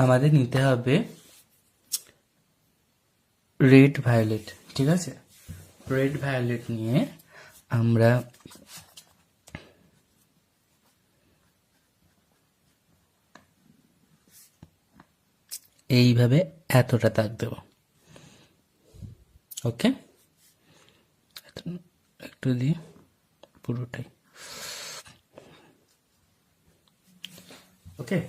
আমাদের নিতে হবে রেড ভায়োলেট, ঠিক আছে? রেড ভায়োলেট নিয়ে আমরা এইভাবে এতটা দাগ দেব। ওকে, একটু দিয়ে পুরোটাই। ওকে,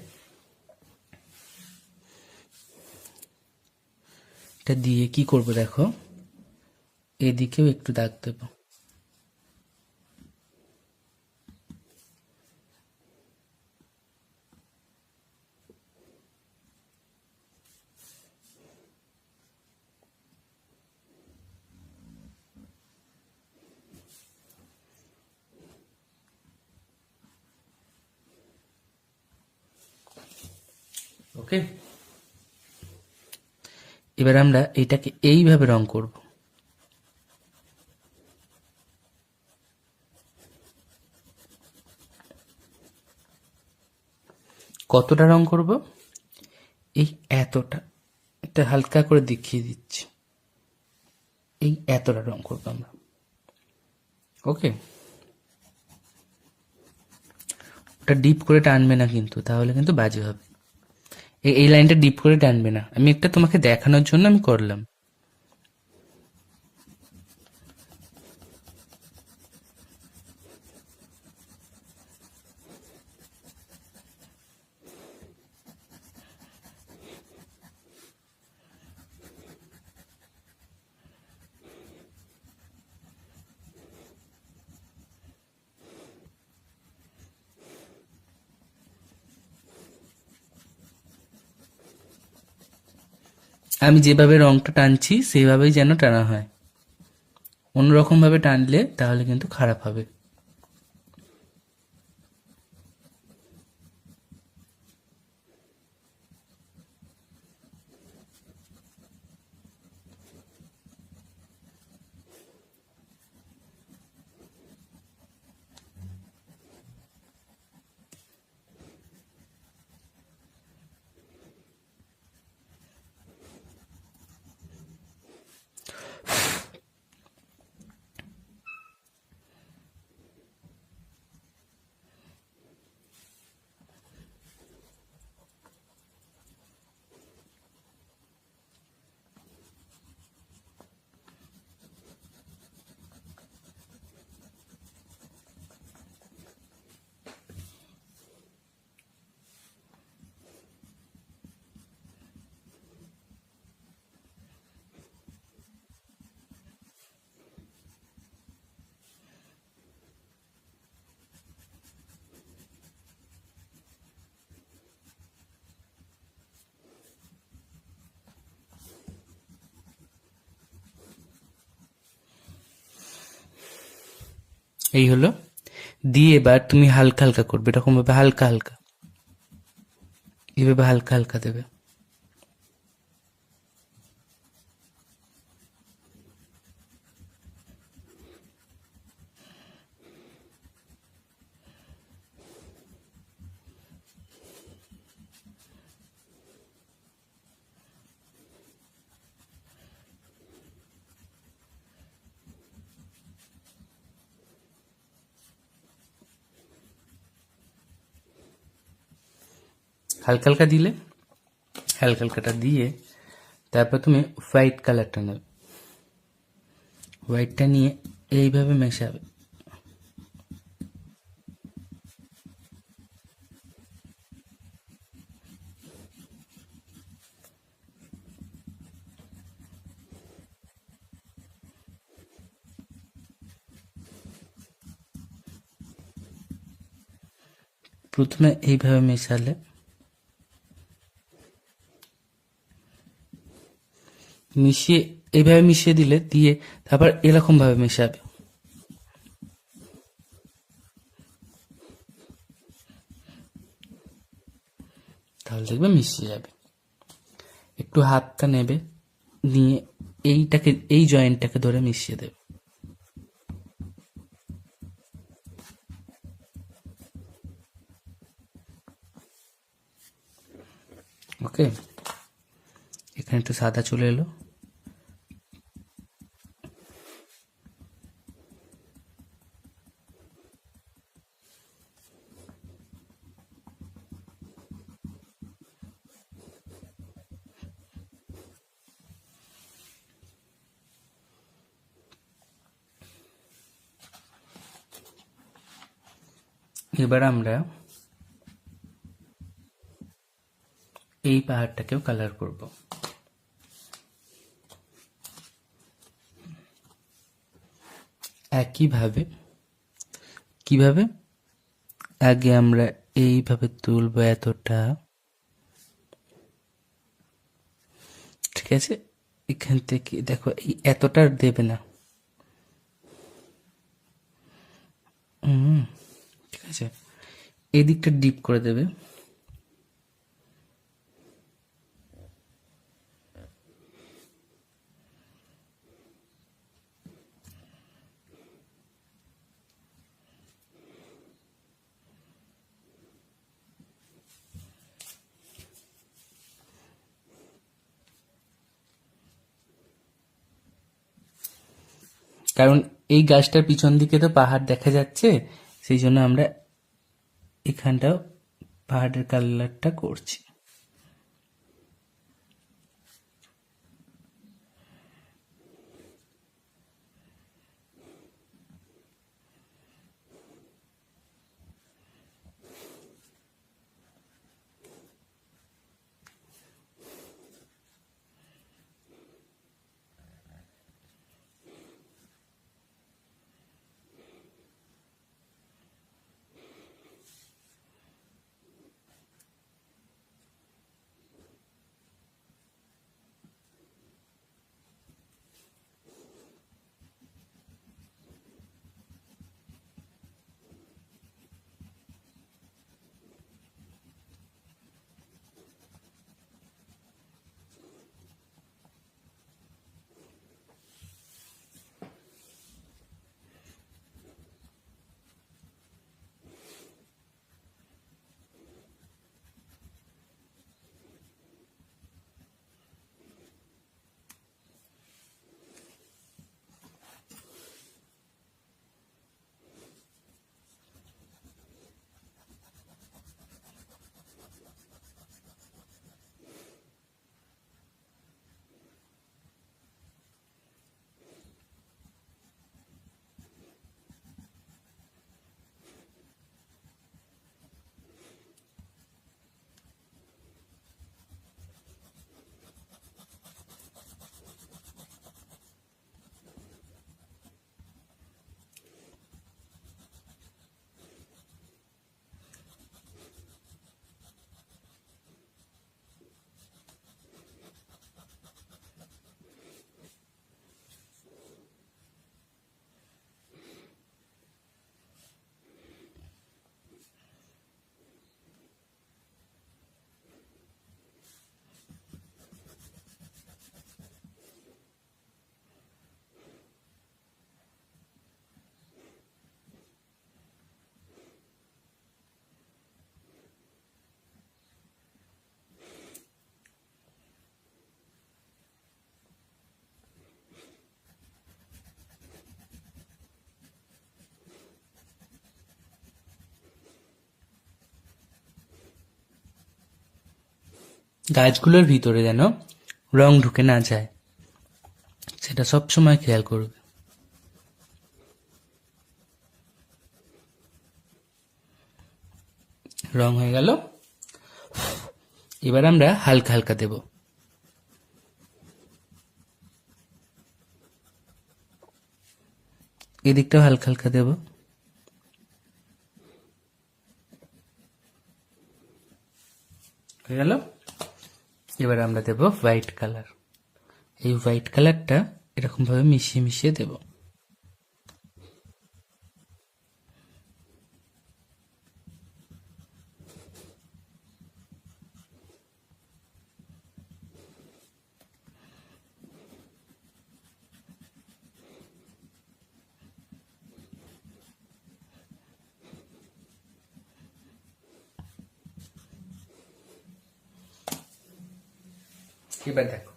এটা দিয়ে কি করব দেখো, এদিকেও একটু দাগ দেব। ওকে, এবার আমরা এটাকে এইভাবে রং করব। কতটা রং করব? এই এতটা, এটা হালকা করে দেখিয়ে দিচ্ছি, এই এতটা রং করবো আমরা। ওকে, ওটা ডিপ করে টানবে না কিন্তু, তাহলে কিন্তু বাজে হবে। এই লাইনটা ডিপ করে টানবে না, আমি একটা তোমাকে দেখানোর জন্য আমি করলাম। আমি যেভাবে রংটা টানছি সেইভাবেই যেন টানা হয়, অন্যরকম ভাবে টানলে তাহলে কিন্তু খারাপ হবে। এই হলো, দিয়ে এবার তুমি হালকা হালকা করবে, এরকম ভাবে হালকা হালকা, এইভাবে হালকা হালকা দেবে। হালকা হালকা দিলে, হালকা হালকাটা দিয়ে তারপর তুমি হোয়াইট কালারটা নেবে, হোয়াইটটা নিয়ে এইভাবে মেশাবে। প্রথমে এইভাবে মেশালে, মিশিয়ে এইভাবে মিশিয়ে দিলে, দিয়ে তারপর এরকম ভাবে মেশাবে, তাহলে দেখবে মিশিয়ে যাবে। একটু হাতটা নেবে, নিয়ে এইটাকে, এই জয়েন্টটাকে ধরে মিশিয়ে দেবে। ওকে, এখানে একটু সাদা চলে এলো। এবার আমরা এই পাহাড়টাকেও কালার করব। একইভাবে কিভাবে আগে আমরা এইভাবে তুলবো এতটা, ঠিক আছে? এখান থেকে দেখো এই এতটা দেবে না, ঠিক আছে? এই দিকটা ডিপ করে দেবে। কারণ এই গাছটার পিছন দিকে তো পাহাড় দেখা যাচ্ছে, সেই জন্য আমরা এখানটাও পাহাড়ের কালারটা করছি। গাছগুলোর ভিতরে যেন রং ঢুকে না যায়, সেটা সব সময় খেয়াল করবে। রং হয়ে গেল, এবার আমরা হালকা হালকা দেব। এদিকটাও হালকা হালকা দেব। হয়ে গেল। এবার আমরা দেব হোয়াইট কালার। এই হোয়াইট কালারটা এরকম ভাবে মিশিয়ে মিশিয়ে দেব। এবার দেখো,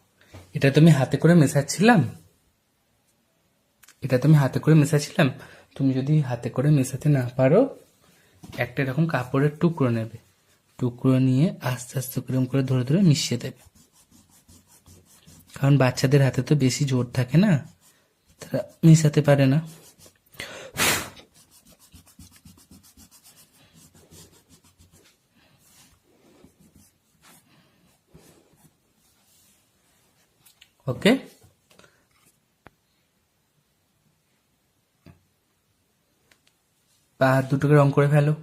এটা তুমি হাতে করে মেশাচ্ছিলাম, তুমি যদি হাতে করে মেশাতে না পারো, একটা এরকম কাপড়ের টুকরো নেবে, টুকরো নিয়ে আস্তে আস্তে করে ধরে ধরে মিশিয়ে দেবে। কারণ বাচ্চাদের হাতে তো বেশি জোর থাকে না, তারা মেশাতে পারে না। ওকে, পা হাত দুটোকে রং করে ফেলো।